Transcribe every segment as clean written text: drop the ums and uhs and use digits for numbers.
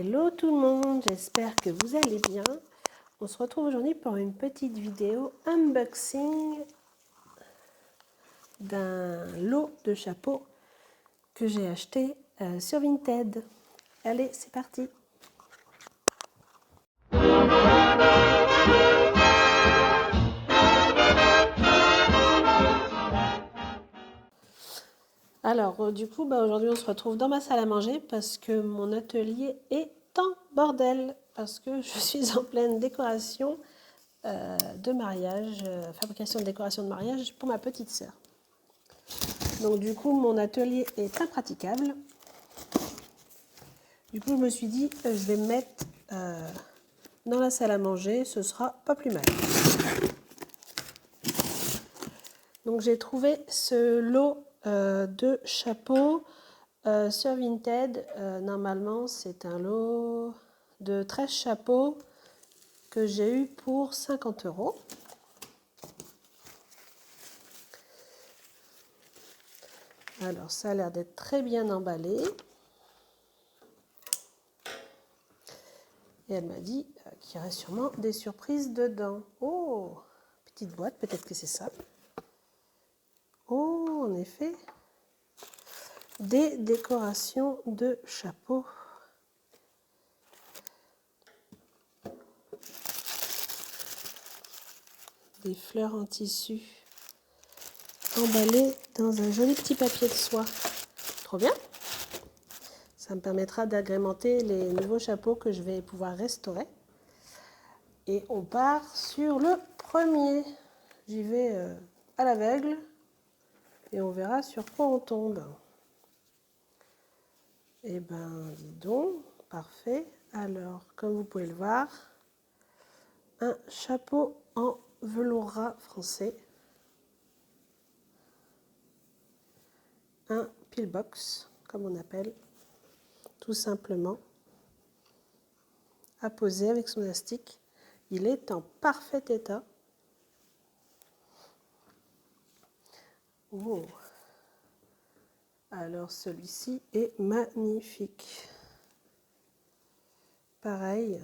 Hello tout le monde, j'espère que vous allez bien. On se retrouve aujourd'hui pour une petite vidéo unboxing d'un lot de chapeaux que j'ai acheté sur Vinted. Allez, c'est parti. Alors, du coup, aujourd'hui, on se retrouve dans ma salle à manger parce que mon atelier est en bordel. Parce que je suis en pleine décoration de mariage, fabrication de décoration de mariage pour ma petite sœur. Donc, du coup, mon atelier est impraticable. Du coup, je me suis dit, je vais me mettre dans la salle à manger, ce sera pas plus mal. Donc, j'ai trouvé ce lot de chapeaux sur Vinted. Normalement, c'est un lot de 13 chapeaux que j'ai eu pour 50 €. Alors, ça a l'air d'être très bien emballé. Et elle m'a dit qu'il y aurait sûrement des surprises dedans. Oh, petite boîte, peut-être que c'est ça. Oh, en effet, des décorations de chapeaux. Des fleurs en tissu emballées dans un joli petit papier de soie. Trop bien! Ça me permettra d'agrémenter les nouveaux chapeaux que je vais pouvoir restaurer. Et on part sur le premier. J'y vais à l'aveugle et on verra sur quoi on tombe. Eh ben, dis donc, parfait. Alors, comme vous pouvez le voir, un chapeau en velours ras français. Un pillbox, comme on appelle, tout simplement, à poser avec son astic. Il est en parfait état. Oh. Alors celui-ci est magnifique. Pareil,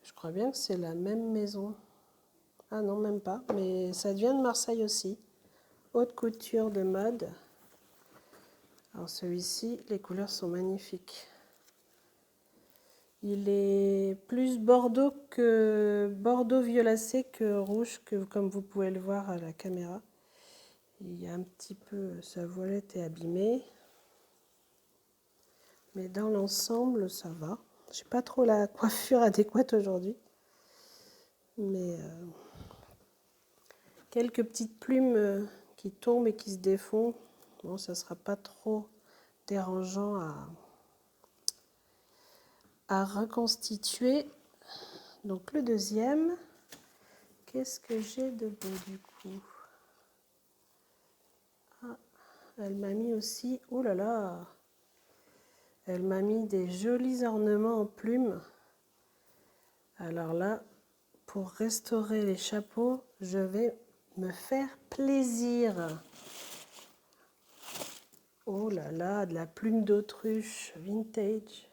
je crois bien que c'est la même maison. Ah non, même pas, mais ça vient de Marseille aussi. Haute couture de mode. Alors celui-ci, les couleurs sont magnifiques. Il est plus bordeaux violacé que rouge, comme vous pouvez le voir à la caméra. Il y a un petit peu, sa voilette est abîmée. Mais dans l'ensemble, ça va. J'ai pas trop la coiffure adéquate aujourd'hui. Mais quelques petites plumes qui tombent et qui se défont. Bon, ça sera pas trop dérangeant à reconstituer. Donc le deuxième, qu'est-ce que j'ai de beau du coup? Ah, elle m'a mis aussi, oh là là, elle m'a mis des jolis ornements en plumes. Alors là, pour restaurer les chapeaux, je vais me faire plaisir. Oh là là, de la plume d'autruche vintage.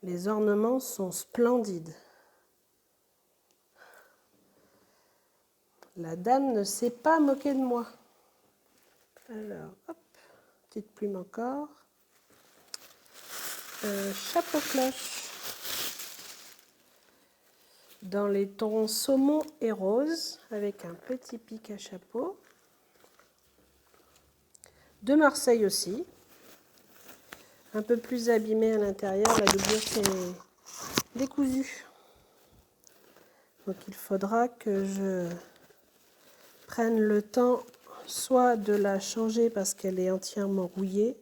Les ornements sont splendides. La dame ne s'est pas moquée de moi. Alors, hop, petite plume encore. Un chapeau cloche dans les tons saumon et rose avec un petit pic à chapeau. De Marseille aussi. Un peu plus abîmé à l'intérieur, la doublure s'est décousue. Donc il faudra que je prenne le temps soit de la changer parce qu'elle est entièrement rouillée,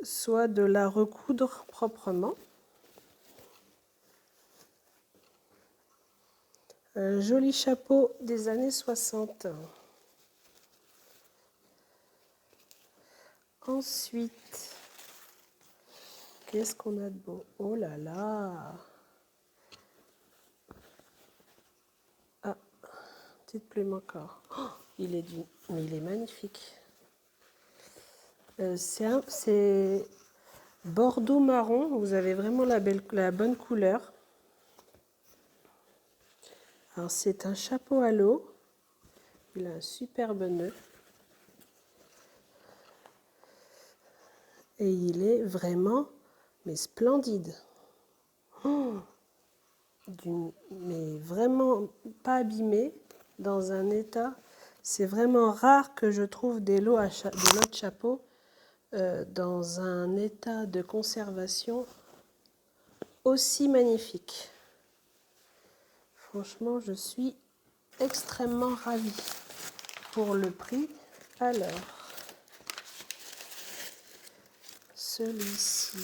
soit de la recoudre proprement. Un joli chapeau des années 60. Ensuite, qu'est-ce qu'on a de beau? Oh là là! Ah, petite plume encore. Oh, il est magnifique. C'est Bordeaux marron, vous avez vraiment la bonne couleur. Alors c'est un chapeau à l'eau. Il a un superbe nœud. Et il est vraiment, mais splendide. Oh, mais vraiment pas abîmé, dans un état. C'est vraiment rare que je trouve des lots de chapeau dans un état de conservation aussi magnifique. Franchement, je suis extrêmement ravie. Pour le prix, alors, celui-ci,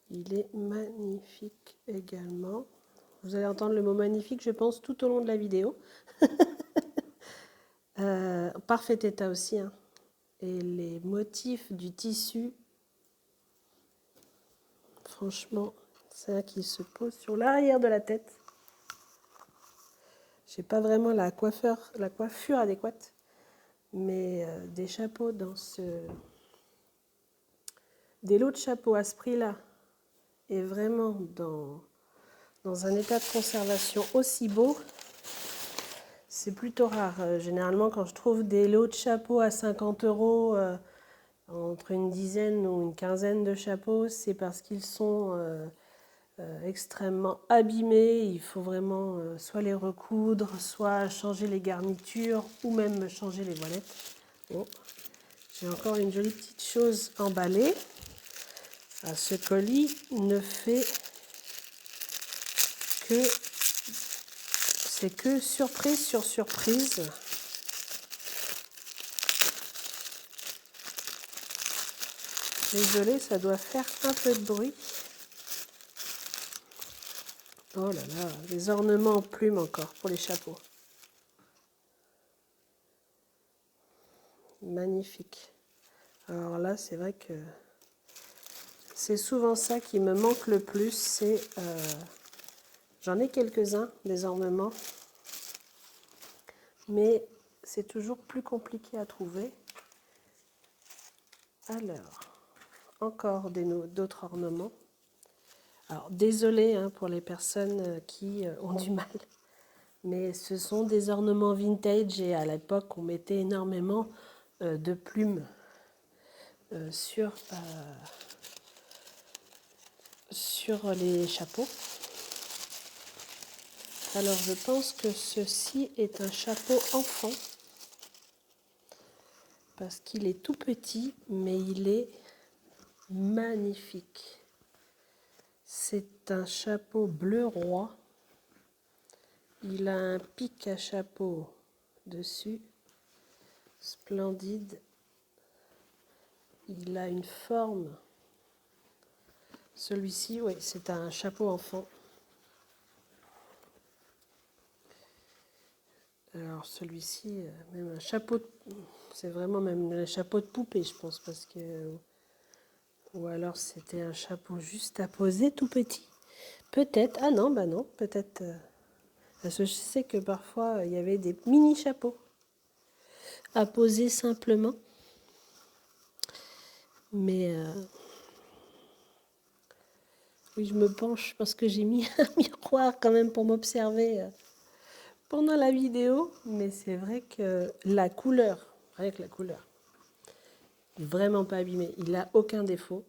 il est magnifique également. Vous allez entendre le mot magnifique, je pense, tout au long de la vidéo. Parfait état aussi, hein. Et les motifs du tissu, franchement, c'est un qui se pose sur l'arrière de la tête. J'ai pas vraiment la coiffure adéquate, mais des chapeaux des lots de chapeaux à ce prix-là, et vraiment dans un état de conservation aussi beau, c'est plutôt rare. Généralement, quand je trouve des lots de chapeaux à 50 €, entre une dizaine ou une quinzaine de chapeaux, c'est parce qu'ils sont extrêmement abîmés. Il faut vraiment soit les recoudre, soit changer les garnitures ou même changer les voilettes. Bon. J'ai encore une jolie petite chose emballée. Ah, ce colis ne fait que... C'est que surprise sur surprise. Désolée, ça doit faire un peu de bruit. Oh là là, les ornements en plumes encore pour les chapeaux. Magnifique. Alors là, c'est vrai que c'est souvent ça qui me manque le plus. C'est j'en ai quelques-uns, des ornements, mais c'est toujours plus compliqué à trouver. Alors, encore d'autres ornements. Alors, désolé hein, pour les personnes qui ont du mal, mais ce sont des ornements vintage et à l'époque, on mettait énormément de plumes sur les chapeaux. Alors, je pense que ceci est un chapeau enfant parce qu'il est tout petit, mais il est magnifique. C'est un chapeau bleu roi. Il a un pic à chapeau dessus, splendide. Il a une forme. Celui-ci, oui, c'est un chapeau enfant. Alors celui-ci, même un chapeau, c'est vraiment même un chapeau de poupée, je pense, parce que... Ou alors c'était un chapeau juste à poser, tout petit. Peut-être, ah non, bah non, peut-être... parce que je sais que parfois, il y avait des mini-chapeaux à poser simplement. Mais oui, je me penche parce que j'ai mis un miroir quand même pour m'observer pendant la vidéo. Mais c'est vrai que la couleur, avec la couleur, vraiment pas abîmé. Il n'a aucun défaut.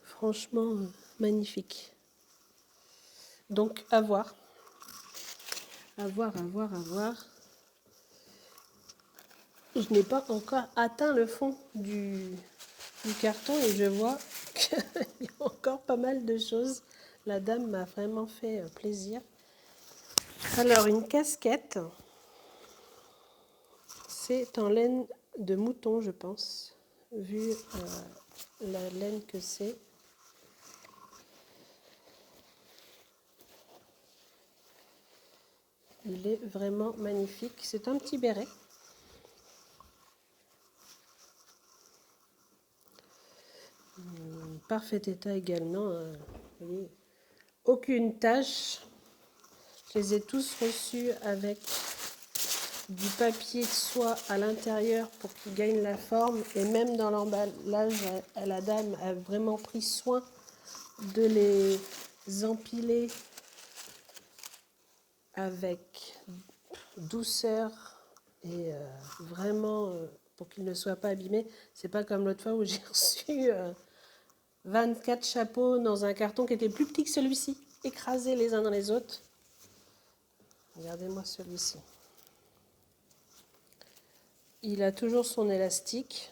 Franchement, magnifique. Donc, à voir. À voir, à voir, à voir. Je n'ai pas encore atteint le fond du carton et je vois qu'il y a encore pas mal de choses. La dame m'a vraiment fait plaisir. Alors, une casquette. C'est en laine de mouton, je pense, vu la laine que c'est. Il est vraiment magnifique. C'est un petit béret. Parfait état également. Vous voyez, aucune tache. Je les ai tous reçus avec du papier de soie à l'intérieur pour qu'il gagne la forme. Et même dans l'emballage, la dame a vraiment pris soin de les empiler avec douceur et vraiment pour qu'ils ne soient pas abîmés. C'est pas comme l'autre fois où j'ai reçu 24 chapeaux dans un carton qui était plus petit que celui-ci, écrasés les uns dans les autres. Regardez-moi celui-ci. Il a toujours son élastique.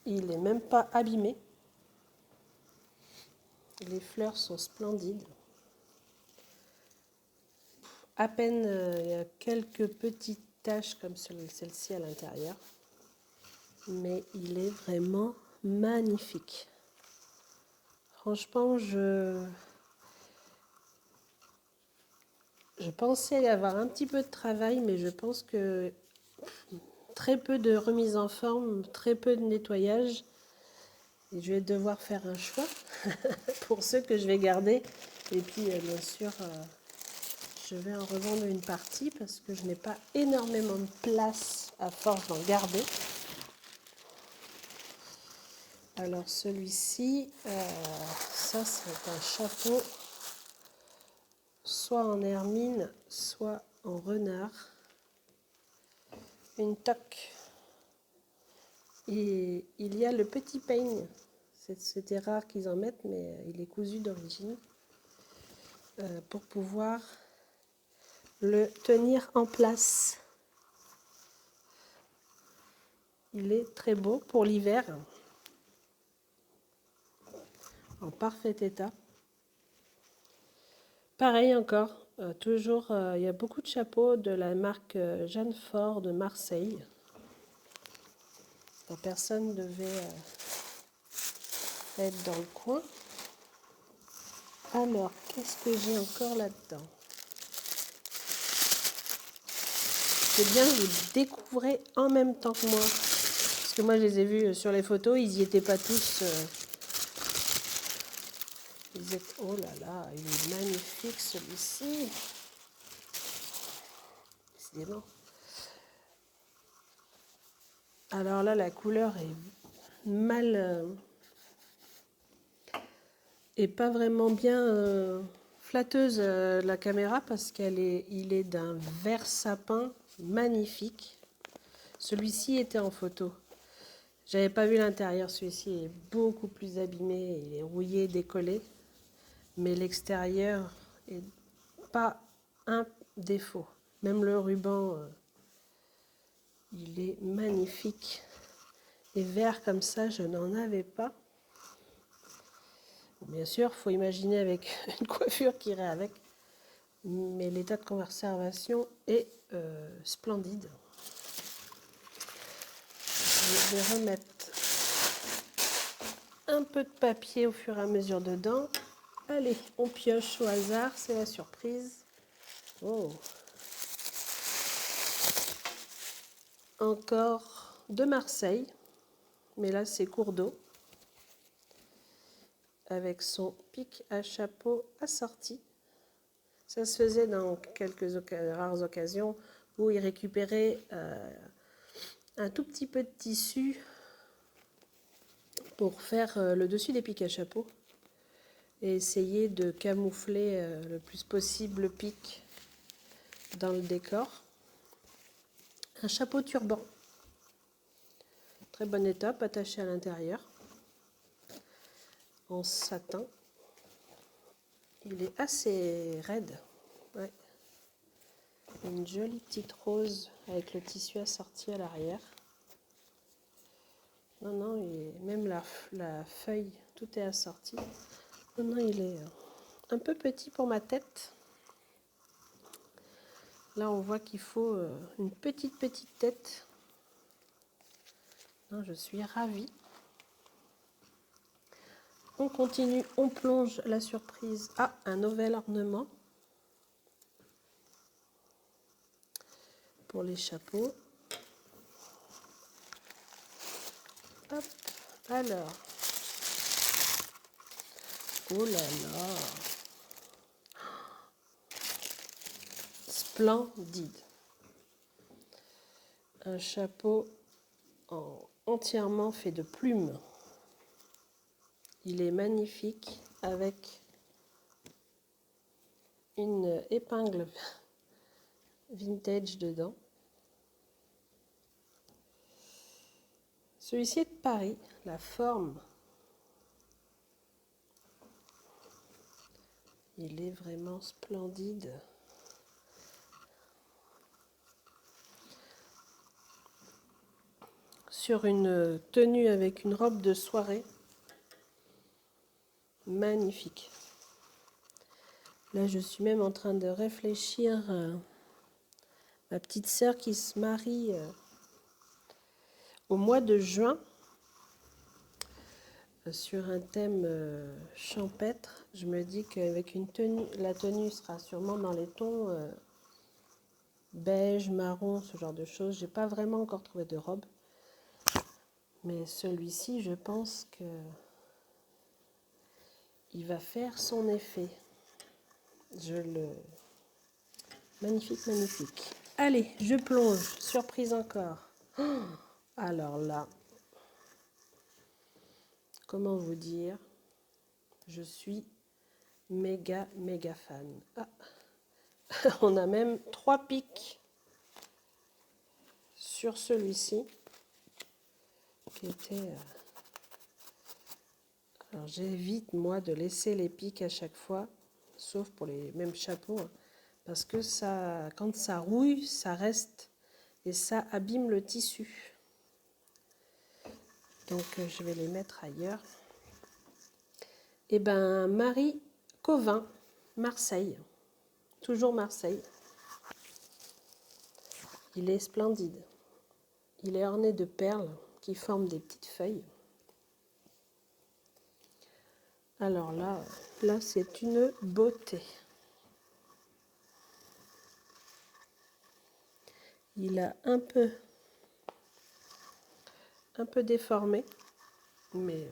Il n'est même pas abîmé. Les fleurs sont splendides. À peine, il y a quelques petites taches comme celle-ci à l'intérieur. Mais il est vraiment magnifique. Franchement, je pensais avoir un petit peu de travail, mais je pense que très peu de remise en forme, très peu de nettoyage. Et je vais devoir faire un choix pour ceux que je vais garder. Et puis, bien sûr, je vais en revendre une partie parce que je n'ai pas énormément de place à force d'en garder. Alors, celui-ci, ça, c'est un chapeau soit en hermine, soit en renard. Une toque. Et il y a le petit peigne. C'était rare qu'ils en mettent, mais il est cousu d'origine pour pouvoir le tenir en place. Il est très beau pour l'hiver, en parfait état. Pareil encore, toujours, il y a beaucoup de chapeaux de la marque Jeanne Fort de Marseille. La personne devait être dans le coin. Alors, qu'est-ce que j'ai encore là-dedans? C'est bien, vous découvrez en même temps que moi. Parce que moi, je les ai vus sur les photos, ils n'y étaient pas tous. Ils étaient... Oh là là, il est magnifique celui-ci. Décidément. Alors là, la couleur est mal... et pas vraiment bien flatteuse la caméra parce il est d'un vert sapin magnifique. Celui-ci était en photo. J'avais pas vu l'intérieur, celui-ci est beaucoup plus abîmé, il est rouillé, décollé. Mais l'extérieur est pas un défaut. Même le ruban, il est magnifique. Et vert comme ça, je n'en avais pas. Bien sûr, il faut imaginer avec une coiffure qui irait avec. Mais l'état de conservation est splendide. Je vais remettre un peu de papier au fur et à mesure dedans. Allez, on pioche au hasard, c'est la surprise. Oh. Encore de Marseille, mais là c'est cours d'eau. Avec son pic à chapeau assorti. Ça se faisait dans quelques rares occasions où il récupérait un tout petit peu de tissu pour faire le dessus des pics à chapeau et essayer de camoufler le plus possible le pic dans le décor. Un chapeau turban, très bonne étape, attaché à l'intérieur, en satin. Il est assez raide. Ouais. Une jolie petite rose avec le tissu assorti à l'arrière. Non, non, même la feuille, tout est assorti. Non, non, il est un peu petit pour ma tête. Là, on voit qu'il faut une petite tête. Non, je suis ravie. On continue, on plonge la surprise. Ah, un nouvel ornement pour les chapeaux. Hop, alors. Oh là là. Splendide. un chapeau entièrement fait de plumes. Il est magnifique avec une épingle vintage dedans. Celui-ci est de Paris, la forme. Il est vraiment splendide. Sur une tenue avec une robe de soirée. Magnifique. Là, je suis même en train de réfléchir à ma petite sœur qui se marie au mois de juin sur un thème champêtre. Je me dis qu'avec une tenue, la tenue sera sûrement dans les tons beige, marron, ce genre de choses. J'ai pas vraiment encore trouvé de robe. Mais celui-ci, je pense que il va faire son effet. Magnifique, magnifique. Allez, je plonge. Surprise encore. Oh, alors là, comment vous dire, je suis méga, méga fan. Ah. On a même 3 pics sur celui-ci. Qui était... Alors j'évite moi de laisser les pics à chaque fois, sauf pour les mêmes chapeaux, hein, parce que ça, quand ça rouille, ça reste et ça abîme le tissu. Donc je vais les mettre ailleurs. Et ben Marie Covin, Marseille, toujours Marseille. Il est splendide. Il est orné de perles qui forment des petites feuilles. Alors là c'est une beauté. Il a un peu déformé, mais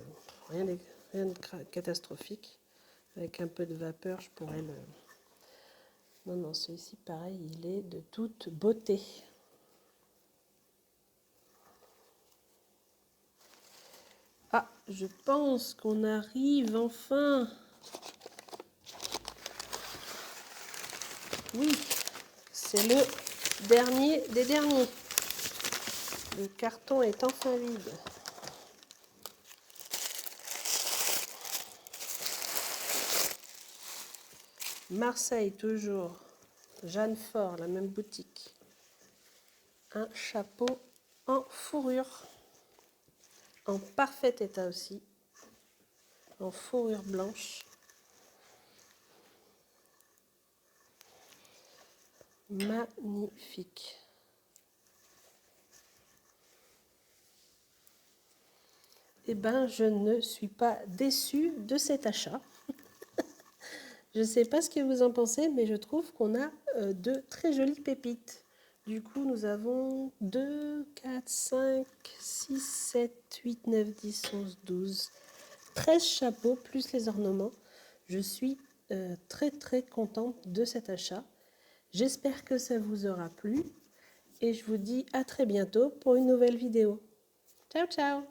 rien de catastrophique. Avec un peu de vapeur, je pourrais le... Non, celui-ci, pareil, il est de toute beauté. Ah, je pense qu'on arrive enfin. Oui, c'est le dernier des derniers. Le carton est enfin vide. Marseille, toujours. Jeanne Fort, la même boutique. Un chapeau en fourrure. En parfait état aussi. En fourrure blanche. Magnifique. Eh ben, je ne suis pas déçue de cet achat. Je ne sais pas ce que vous en pensez, mais je trouve qu'on a de très jolies pépites. Du coup, nous avons 2, 4, 5, 6, 7, 8, 9, 10, 11, 12, 13 chapeaux, plus les ornements. Je suis très très contente de cet achat. J'espère que ça vous aura plu et je vous dis à très bientôt pour une nouvelle vidéo. Ciao, ciao!